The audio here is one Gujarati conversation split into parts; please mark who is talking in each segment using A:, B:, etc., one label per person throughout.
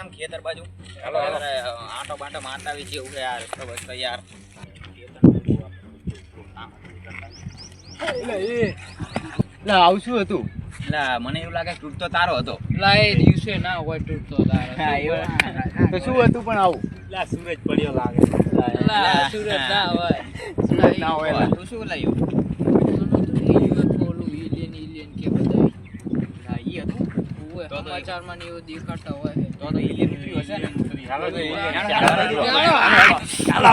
A: આમ ખેતર બાજુ આટો બાટો મારતા આવી છે એવું યાર બસ યાર
B: લા આવશું હતું
A: એટલે મને એવું લાગે તૂટ તો તારો હતો
C: લા એ દિવસે ના હોય તૂટતો તારો
B: તો શું હતું પણ આવું
D: લા સૂરજ પડ્યો લાગે
C: લા સુરત ના હોય
B: ના હોય
A: તું શું લાવ્યું
C: યુએફઓ ઓલું એલિયન કે બધા
A: ના ઈ હતું
C: હોય
A: તો
C: સમાચારમાં ને એવું દેખાતા હોય
A: તો એલિયન નીકળ્યું હશે ને
D: હાલો
A: ચાલો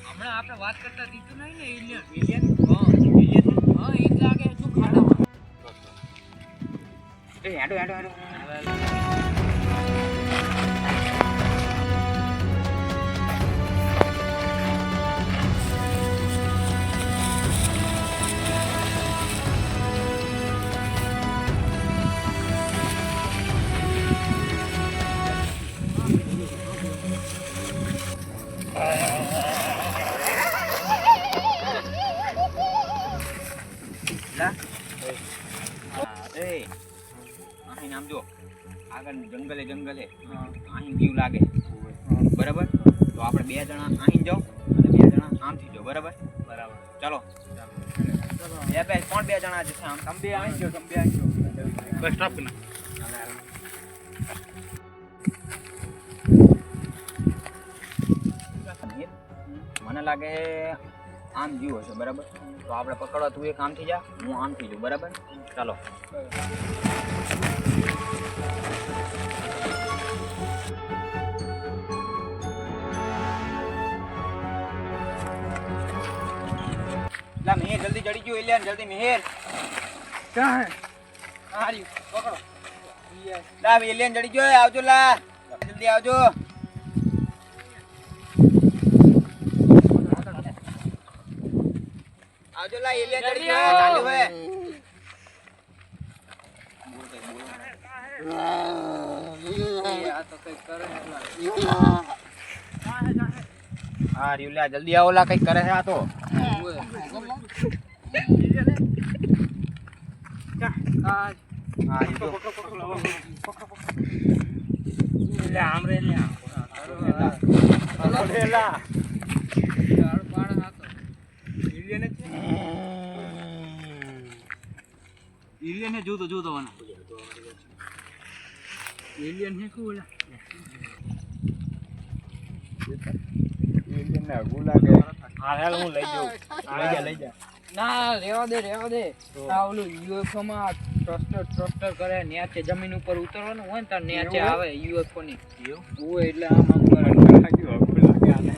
C: હમણાં આપણે વાત કરતા દીધું નહીં ને એલિયન
A: એલિયન
C: હા એ જ લાગે શું ખાડામાં
A: હેડો અહીં આમ જો આગળ જંગલે અહીં વ્યૂ લાગે બરાબર તો આપણે 2 જણા અહીં જાઓ અને 2 જણા આમથી જાઓ બરાબર ચાલો કોણ 2 જણા જશે આમ તમે 2 અહીં જાઓ
D: બસ સ્ટોપ
A: મને લાગે આમ જીવ હશે બરાબર તો આપણે પકડવા તું એક આમથી જા હું આમથી જાઉં બરાબર ચાલો લા મેહર જલ્દી ચડી ગયો એલિયન જલ્દી મેહર
C: ક્યાં હારી પકડો
A: લા એલિયન ચડી ગયો આવજો લા જલ્દી આવજો આવજો લા એલિયન ચડી ગયો ચાલ્યો હે
C: આ તો કઈ કરે
A: હા રીવલા જલ્દી આવો લા કઈક કરે છે આ તો હા રીતો
D: લે આમ રે લે
C: એલિયન જોતો મને એલિયન હે કોલા
B: એલિયન ના ગુલાગે
D: હા હેલ હું લઈ જાઉં
B: લઈ જા
C: ના રેવા દે આ ઓલું યુએફઓ માં ટ્રસ્ટર કરે ન્યાચે જમીન ઉપર ઉતરવાનું હોય ને તાર ન્યાચે આવે યુએફઓ ની એવું એટલે આમ કરે
B: લાગ્યું ગુલાગે આને